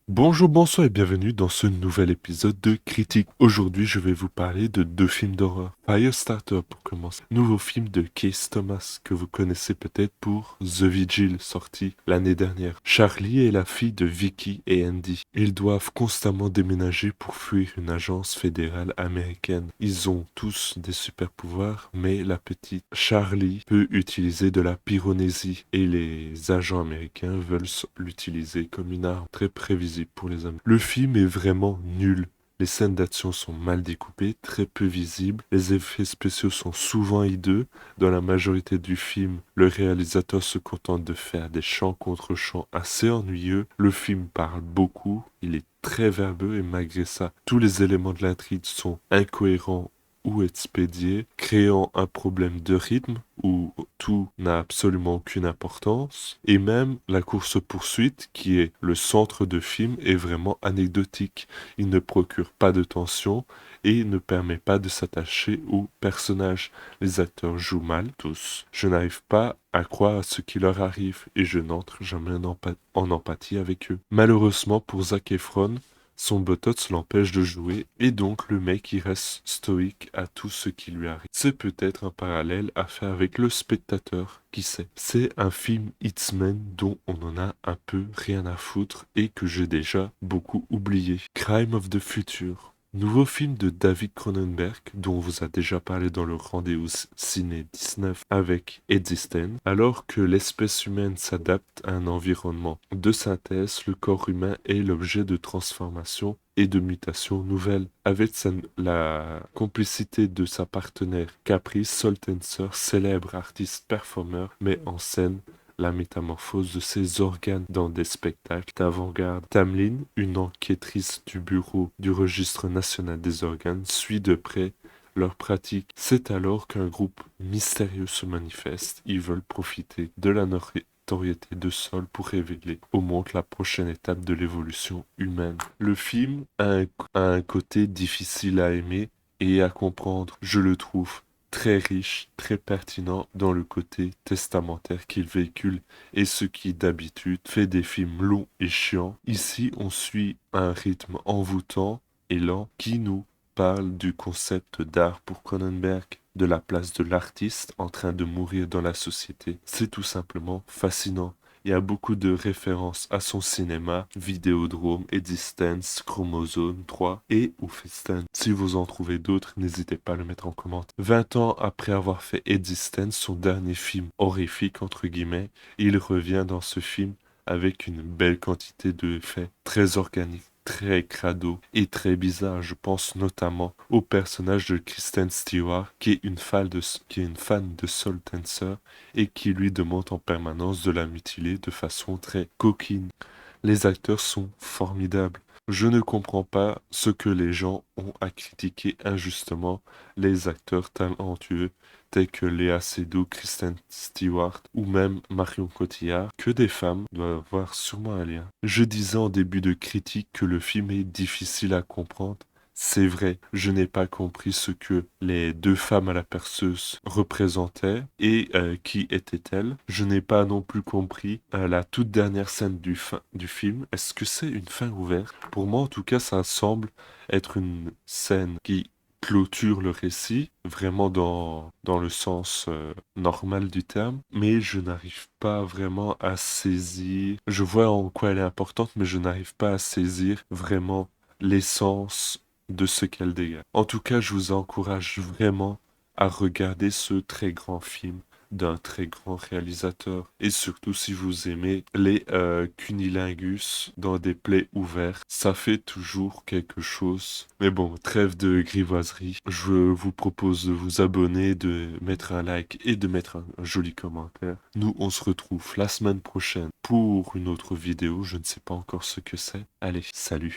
Bonjour, bonsoir et bienvenue dans ce nouvel épisode de Critique. Aujourd'hui, je vais vous parler de deux films d'horreur. Firestarter pour commencer. Nouveau film de Case Thomas que vous connaissez peut-être pour The Vigil sorti l'année dernière. Charlie est la fille de Vicky et Andy. Ils doivent constamment déménager pour fuir une agence fédérale américaine. Ils ont tous des super pouvoirs, mais la petite Charlie peut utiliser de la pyronésie et les agents américains veulent l'utiliser comme une arme très prévisible pour les amis. Le film est vraiment nul. Les scènes d'action sont mal découpées, très peu visibles, les effets spéciaux sont souvent hideux. Dans la majorité du film, le réalisateur se contente de faire des chants contre chants assez ennuyeux. Le film parle beaucoup, il est très verbeux et malgré ça, tous les éléments de l'intrigue sont incohérents ou expédiés, créant un problème de rythme où tout n'a absolument aucune importance. Et même la course-poursuite, qui est le centre de film, est vraiment anecdotique. Il ne procure pas de tension et ne permet pas de s'attacher aux personnages. Les acteurs jouent mal, tous. Je n'arrive pas à croire à ce qui leur arrive et je n'entre jamais en empathie avec eux. Malheureusement pour Zac Efron, son botox l'empêche de jouer et donc le mec il reste stoïque à tout ce qui lui arrive. C'est peut-être un parallèle à faire avec le spectateur, qui sait. C'est un film Hitman dont on en a un peu rien à foutre et que j'ai déjà beaucoup oublié. Crime of the Future. Nouveau film de David Cronenberg, dont on vous a déjà parlé dans le rendez-vous ciné 19 avec Existence. Alors que l'espèce humaine s'adapte à un environnement de synthèse, le corps humain est l'objet de transformations et de mutations nouvelles. Avec la complicité de sa partenaire Caprice Soltenser, célèbre artiste performeur, met en scène la métamorphose de ses organes dans des spectacles d'avant-garde. Tamlin, une enquêtrice du bureau du registre national des organes, suit de près leur pratique. C'est alors qu'un groupe mystérieux se manifeste. Ils veulent profiter de la notoriété de Sol pour révéler au monde la prochaine étape de l'évolution humaine. Le film a un côté difficile à aimer et à comprendre, je le trouve très riche, très pertinent dans le côté testamentaire qu'il véhicule et ce qui d'habitude fait des films longs et chiants. Ici, on suit un rythme envoûtant et lent qui nous parle du concept d'art pour Cronenberg, de la place de l'artiste en train de mourir dans la société. C'est tout simplement fascinant. Il y a beaucoup de références à son cinéma, Vidéodrome, Existence, Chromosome 3 et Oufestan. Si vous en trouvez d'autres, n'hésitez pas à le mettre en commentaire. 20 ans après avoir fait Existence, son dernier film horrifique entre guillemets, il revient dans ce film avec une belle quantité d'effets très organiques, très crado et très bizarre. Je pense notamment au personnage de Kristen Stewart, qui est une fan de Soul Dancer et qui lui demande en permanence de la mutiler de façon très coquine. Les acteurs sont formidables. Je ne comprends pas ce que les gens ont à critiquer injustement les acteurs talentueux tels que Léa Seydoux, Kristen Stewart ou même Marion Cotillard, que des femmes doivent avoir sûrement un lien. Je disais en début de critique que le film est difficile à comprendre. C'est vrai, je n'ai pas compris ce que les deux femmes à la perceuse représentaient et qui étaient-elles. Je n'ai pas non plus compris la toute dernière scène du film. Est-ce que c'est une fin ouverte? Pour moi, en tout cas, ça semble être une scène qui clôture le récit, vraiment dans le sens normal du terme, mais je n'arrive pas vraiment à saisir. Je vois en quoi elle est importante, mais je n'arrive pas à saisir vraiment l'essence de ce qu'elle dégage. En tout cas, je vous encourage vraiment à regarder ce très grand film d'un très grand réalisateur. Et surtout si vous aimez les cunilingus dans des plaies ouvertes, ça fait toujours quelque chose. Mais bon, trêve de grivoiserie. Je vous propose de vous abonner, de mettre un like et de mettre un joli commentaire. Nous, on se retrouve la semaine prochaine pour une autre vidéo. Je ne sais pas encore ce que c'est. Allez, salut!